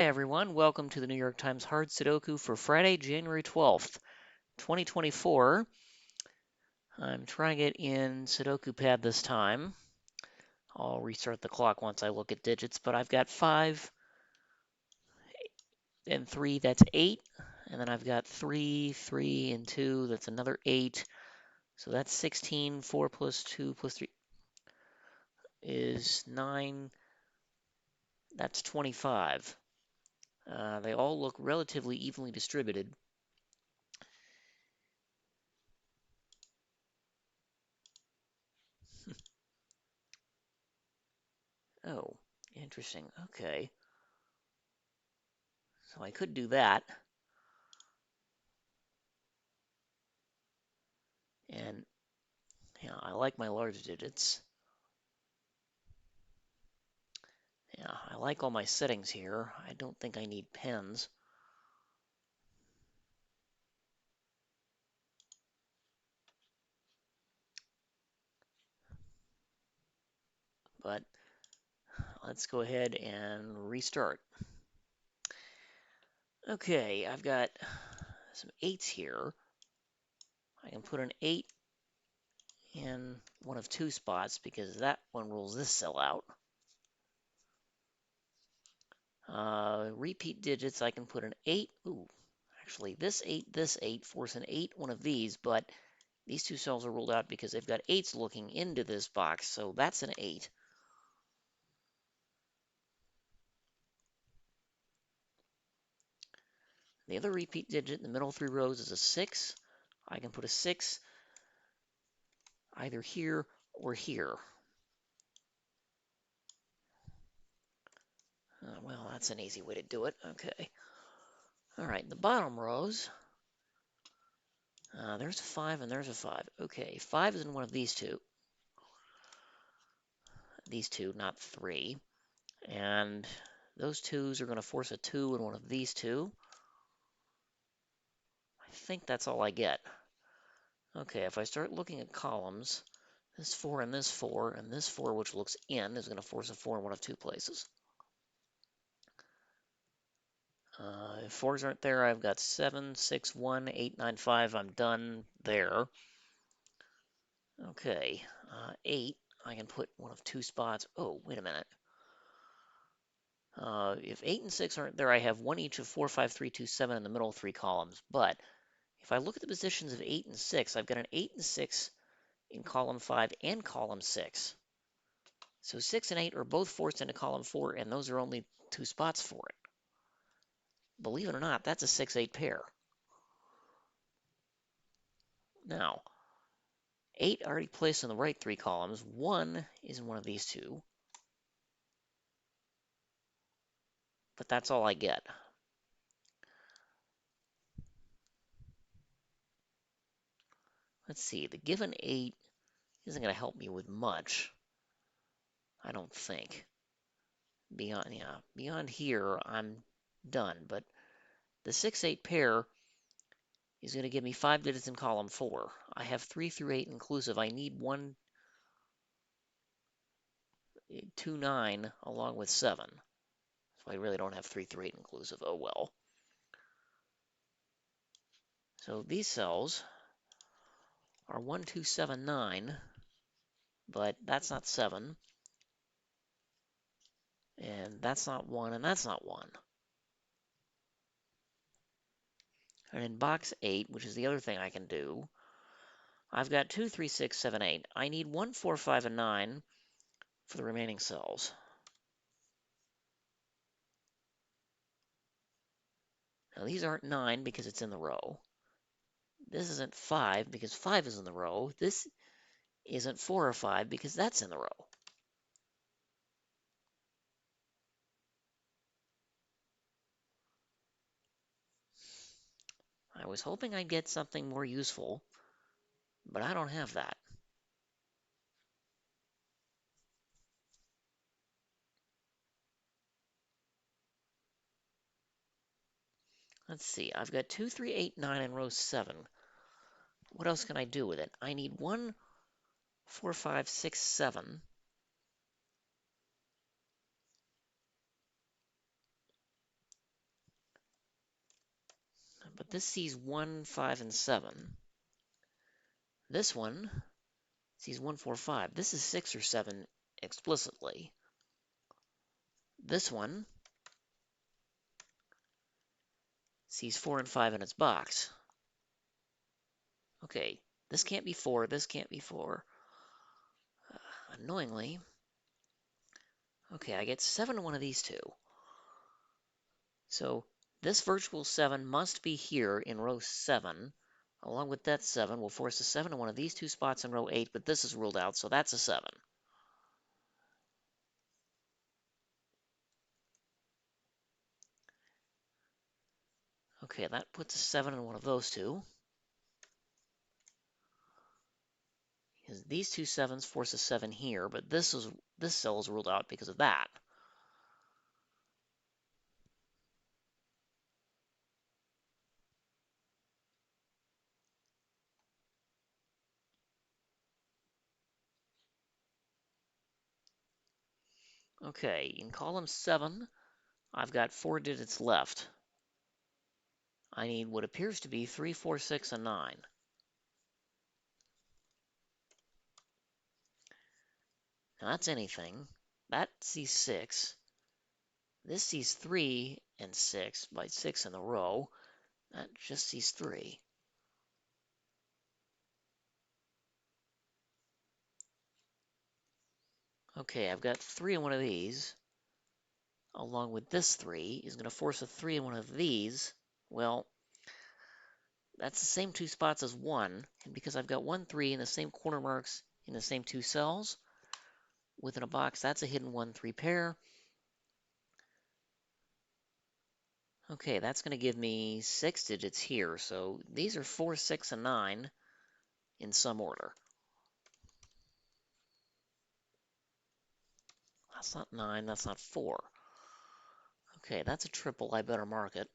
Hey everyone, welcome to the New York Times Hard Sudoku for Friday, January 12th, 2024. I'm trying it in Sudoku Pad this time. I'll restart the clock once I look at digits, but I've got 5 and 3, that's 8. And then I've got 3, 3, and 2, that's another 8. So that's 16. 4 plus 2 plus 3 is 9. That's 25. They all look relatively evenly distributed. Oh, interesting. Okay. So I could do that. And yeah, I like my large digits. Yeah, I like all my settings here. I don't think I need pens. But let's go ahead and restart. Okay, I've got some 8s here. I can put an 8 in one of 2 spots because that one rules this cell out. Repeat digits, I can put an 8. Ooh, actually, this 8, force an 8, one of these, but these 2 cells are ruled out because they've got 8s looking into this box, so that's an 8. The other repeat digit in the middle 3 rows is a 6. I can put a 6 either here or here. Well, that's an easy way to do it. Okay. All right, the bottom rows, there's a 5 and there's a 5. Okay, 5 is in one of these two. These two, not 3. And those 2s are going to force a 2 in one of these two. I think that's all I get. Okay, if I start looking at columns, this 4 and this 4, and this 4, which looks in, is going to force a 4 in one of 2 places. If 4s aren't there, I've got 7, 6, 1, 8, 9, 5. I'm done there. Okay, 8. I can put one of 2 spots. Oh, wait a minute. If 8 and 6 aren't there, I have one each of 4, 5, 3, 2, 7 in the middle 3 columns. But if I look at the positions of 8 and 6, I've got an 8 and 6 in column 5 and column 6. So 6 and 8 are both forced into column 4, and those are only 2 spots for it. Believe it or not, that's a 6-8 pair. Now, 8 already placed in the right 3 columns. 1 is in one of these two. But that's all I get. Let's see, the given 8 isn't going to help me with much, I don't think. Beyond here, I'm done. But the 6-8 pair is going to give me 5 digits in column 4. I have 3 through 8 inclusive. I need 1, 2, 9 along with 7. So I really don't have 3 through 8 inclusive. Oh well. So these cells are 1, 2, 7, 9, but that's not 7. And that's not 1, and that's not 1. And in box 8, which is the other thing I can do, I've got 2, 3, 6, 7, 8. I need 1, 4, 5, and 9 for the remaining cells. Now these aren't 9 because it's in the row. This isn't 5 because 5 is in the row. This isn't 4 or 5 because that's in the row. I was hoping I'd get something more useful, but I don't have that. Let's see, I've got 2, 3, 8, 9 in row 7. What else can I do with it? I need 1, 4, 5, 6, 7. but this sees 1, 5, and 7. This one sees 1, 4, 5. This is 6 or 7 explicitly. This one sees 4 and 5 in its box. Okay, this can't be 4, this can't be 4. Annoyingly. Okay, I get 7 in one of these two. So this virtual 7 must be here in row 7. Along with that 7, we'll force a 7 in one of these two spots in row 8, but this is ruled out, so that's a 7. Okay, that puts a 7 in one of those two. Because these two 7s force a 7 here, but this cell is ruled out because of that. Okay, in column 7, I've got 4 digits left. I need what appears to be 3, 4, 6, and 9. Now that's anything. That sees 6. This sees 3 and 6 by 6 in a row. That just sees 3. Okay, I've got 3 in one of these. Along with this 3 is going to force a 3 in one of these. Well, that's the same two spots as 1. And because I've got 1, 3 in the same corner marks in the same two cells within a box, that's a hidden 1, 3 pair. Okay, that's going to give me 6 digits here. So these are 4, 6, and 9 in some order. That's not 9, that's not 4. Okay, that's a triple. I better mark it.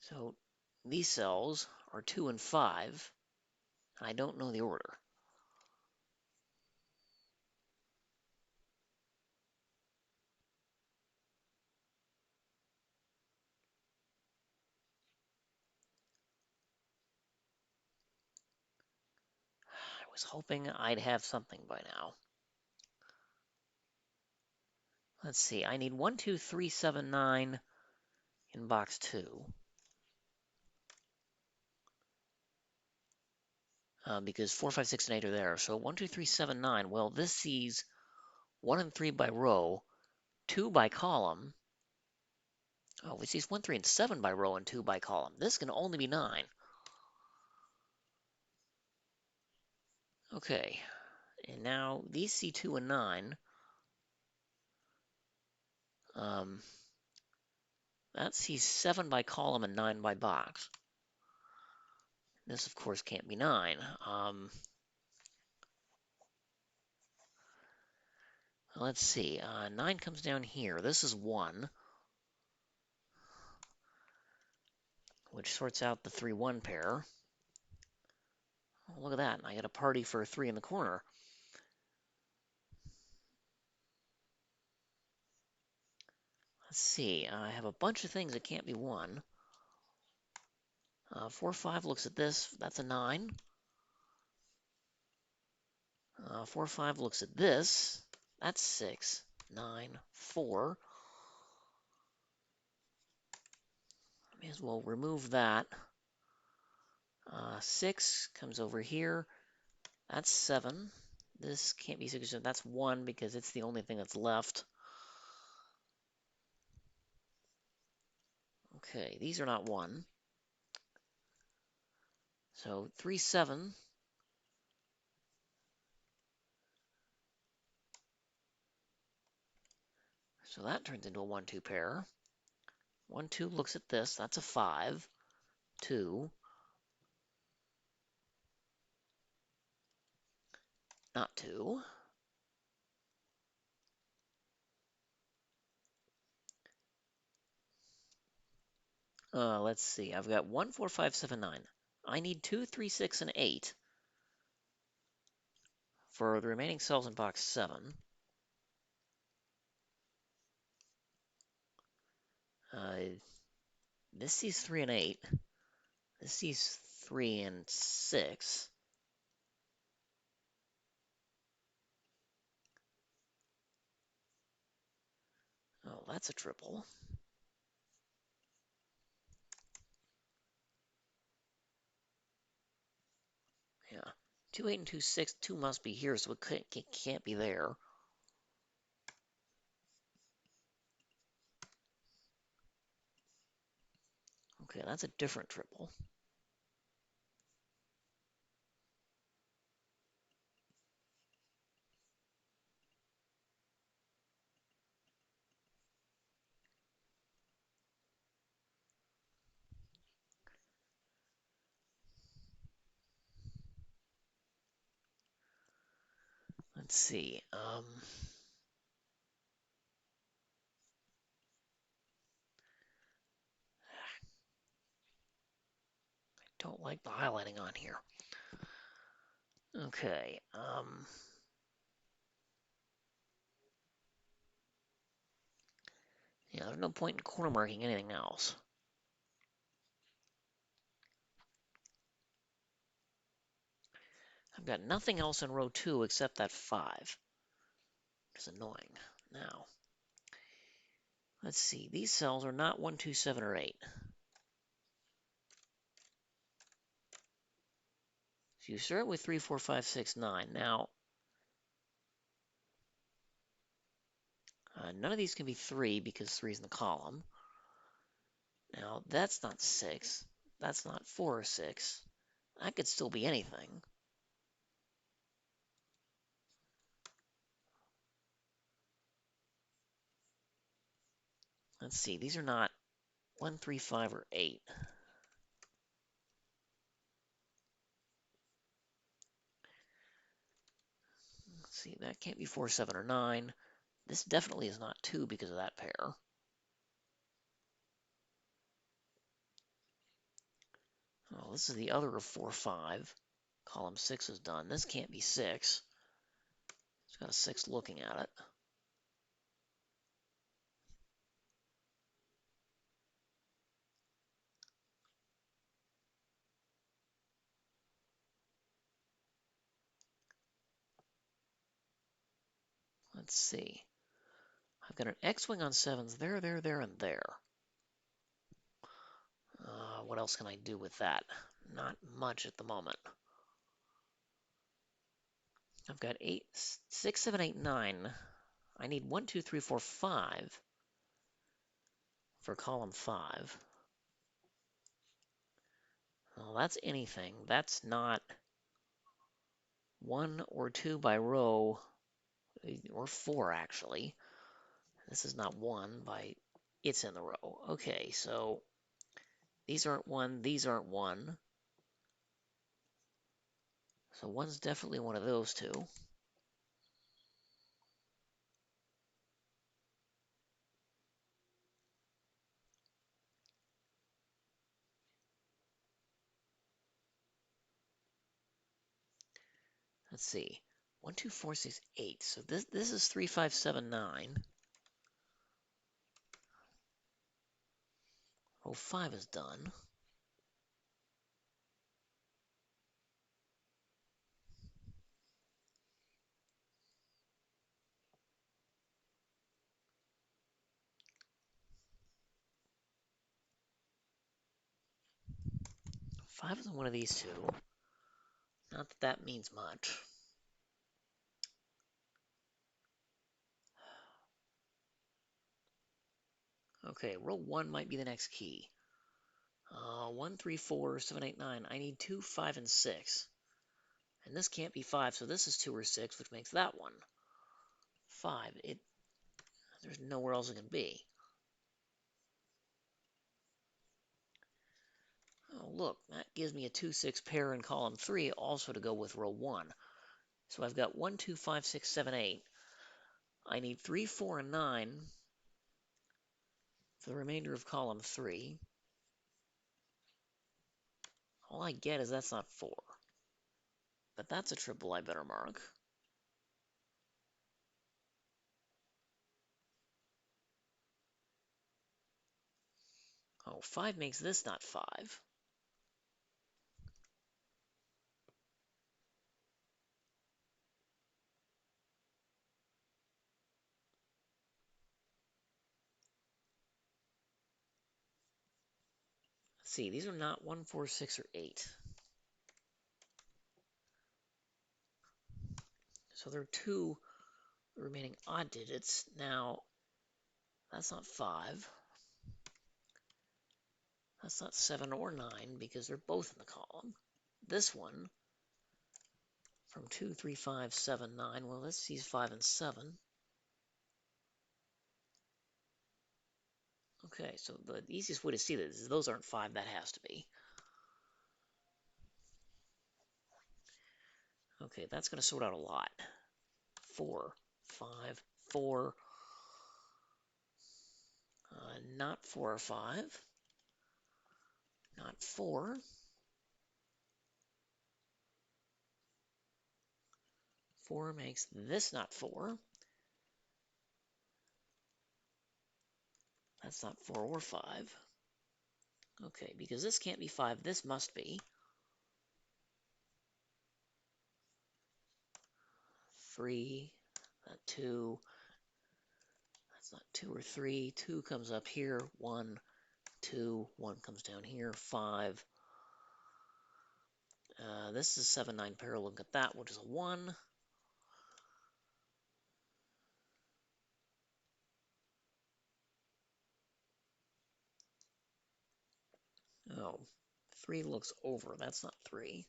So these cells are 2 and 5. And I don't know the order. I was hoping I'd have something by now. Let's see, I need 1, 2, 3, 7, 9 in box 2. Because 4, 5, 6, and 8 are there. So 1, 2, 3, 7, 9. Well, this sees 1 and 3 by row, 2 by column. Oh, it sees 1, 3, and 7 by row and 2 by column. This can only be 9. Okay, and now these see 2 and 9. That sees 7 by column and 9 by box. This, of course, can't be 9. Let's see. 9 comes down here. This is 1, which sorts out the 3, 1 pair. Oh, look at that. I got a party for a 3 in the corner. Let's see. I have a bunch of things that can't be 1. 4, 5 looks at this. That's a 9. 4, 5 looks at this. That's 6, 9, 4. May as well remove that. 6 comes over here. That's 7. This can't be 6. That's 1 because it's the only thing that's left. Okay, these are not 1. So 3, 7. So that turns into a 1, 2 pair. 1, 2 looks at this. That's a 5, 2. Not 2. Let's see. I've got 1, 4, 5, 7, 9. I need 2, 3, 6, and 8 for the remaining cells in box 7. This sees 3 and 8. This sees 3 and 6. Oh, that's a triple. Yeah. 2, 8, and 2, 6. 2 must be here, so it can't be there. Okay, that's a different triple. Let's see. Don't like the highlighting on here. Okay. Yeah, there's no point in corner marking anything else. I've got nothing else in row 2 except that 5, which is annoying. Now, let's see. These cells are not 1, 2, 7, or 8. So you start with 3, 4, 5, 6, 9. Now, none of these can be 3 because 3 is in the column. Now, that's not 6. That's not 4 or 6. That could still be anything. Let's see. These are not 1, 3, 5, or 8. Let's see. That can't be 4, 7, or 9. This definitely is not 2 because of that pair. Oh, this is the other of 4, 5. Column 6 is done. This can't be 6. It's got a 6 looking at it. Let's see. I've got an X-wing on 7s there, there, there, and there. What else can I do with that? Not much at the moment. I've got 8, 6, 7, 8, 9. I need 1, 2, 3, 4, 5 for column 5. Well, that's anything. That's not 1 or 2 by row, or 4 actually. This is not 1 by, it's in the row. Okay, so these aren't 1, these aren't 1. So 1's definitely one of those two. Let's see. 1, 2, 4, 6, 8. So this is 3, 5, 7, 9. Row 5 is done. Five is one of these two. Not that that means much. Okay, row 1 might be the next key. 1, 3, 4, 7, 8, 9. I need 2, 5, and 6. And this can't be 5, so this is 2 or 6, which makes that one 5. There's nowhere else it can be. Oh, look, that gives me a 2, 6 pair in column 3, also to go with row 1. So I've got 1, 2, 5, 6, 7, 8. I need 3, 4, and 9 for the remainder of column 3. All I get is that's not 4. But that's a triple I better mark. Oh, 5 makes this not 5. Let's see, these are not 1, 4, 6, or 8. So there are 2 remaining odd digits. Now, that's not 5. That's not 7 or 9 because they're both in the column. This one, from 2, 3, 5, 7, 9, well, this sees 5 and 7. Okay, so the easiest way to see this is those aren't 5, that has to be. Okay, that's going to sort out a lot. 4, 5, 4, not 4 or 5, not 4, 4 makes this not 4. That's not 4 or 5. Okay, because this can't be 5, this must be 3, 2. That's not 2 or 3. 2 comes up here. 1, 2. 1 comes down here. 5. This is 7, 9 pair. Look at that, which is a 1. Oh, 3 looks over. That's not 3.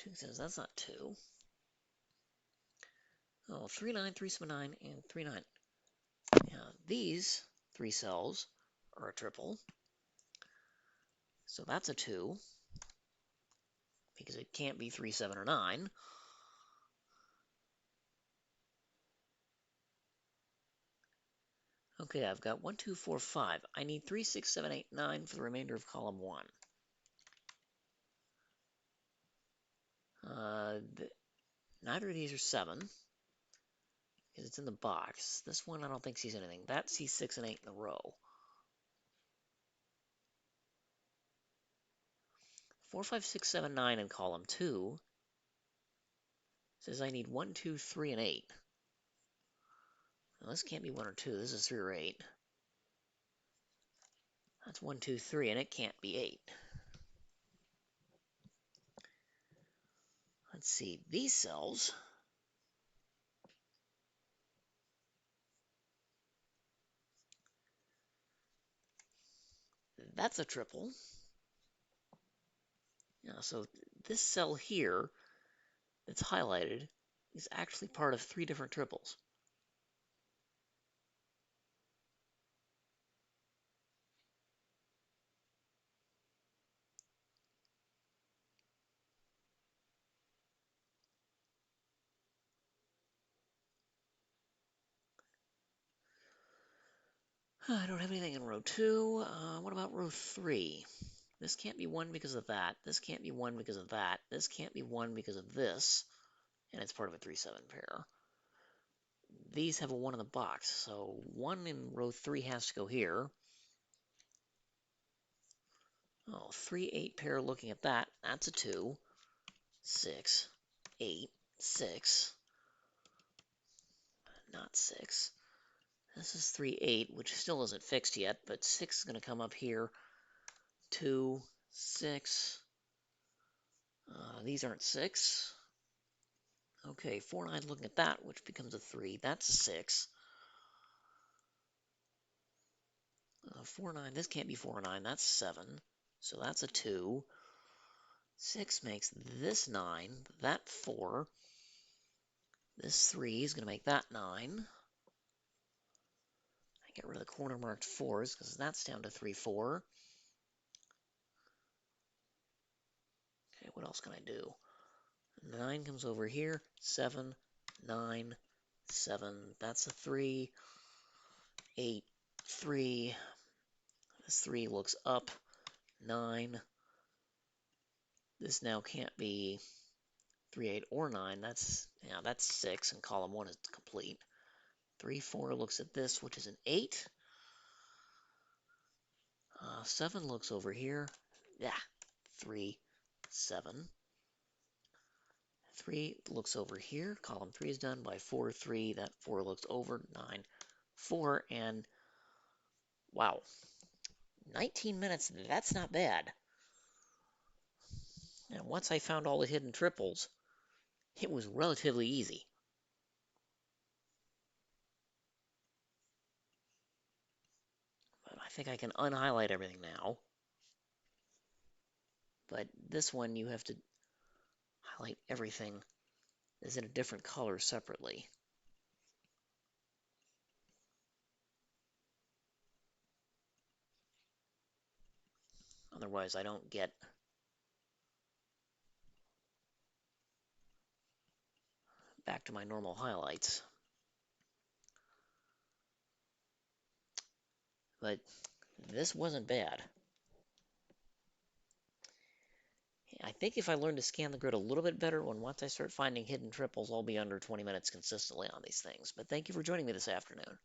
2 says that's not 2. Oh, 3, 9, 3, 7, 9, and 3, 9. Yeah, these 3 cells are a triple. So that's a 2, because it can't be 3, 7, or 9. Okay, I've got 1, 2, 4, 5. I need 3, 6, 7, 8, 9 for the remainder of column 1. Neither of these are 7, because it's in the box. This one I don't think sees anything. That sees 6 and 8 in a row. 4, 5, 6, 7, 9 in column 2 says I need 1, 2, 3, and 8. Now, this can't be 1 or 2. This is 3 or 8. That's 1, 2, 3, and it can't be 8. Let's see. These cells, that's a triple. Yeah, so this cell here that's highlighted is actually part of 3 different triples. I don't have anything in row 2. What about row 3? This can't be 1 because of that. This can't be 1 because of that. This can't be 1 because of this. And it's part of a 3-7 pair. These have a 1 in the box, so 1 in row 3 has to go here. Oh, 3, 8 pair, looking at that, that's a 2. 6, 8, 6. Not 6. This is 3, 8, which still isn't fixed yet, but 6 is going to come up here. 2, 6. These aren't 6. Okay, 4, 9, looking at that, which becomes a 3. That's a 6. 4, 9, this can't be 4 or 9. That's 7. So that's a 2. 6 makes this 9, that 4. This 3 is going to make that 9. I get rid of the corner marked 4s because that's down to 3, 4. Okay, what else can I do? 9 comes over here. 7, 9, 7. That's a 3. 8, 3. This 3 looks up. 9. This now can't be 3, 8, or 9. That's 6, and column 1 is complete. 3, 4 looks at this, which is an 8. 7 looks over here. Yeah, 3, 7. 3 looks over here. Column 3 is done by 4, 3. That 4 looks over. 9, 4. And wow, 19 minutes. That's not bad. And once I found all the hidden triples, it was relatively easy. But I think I can unhighlight everything now. But this one, you have to highlight everything is in a different color separately. Otherwise, I don't get back to my normal highlights. But this wasn't bad. I think if I learn to scan the grid a little bit better, once I start finding hidden triples, I'll be under 20 minutes consistently on these things. But thank you for joining me this afternoon.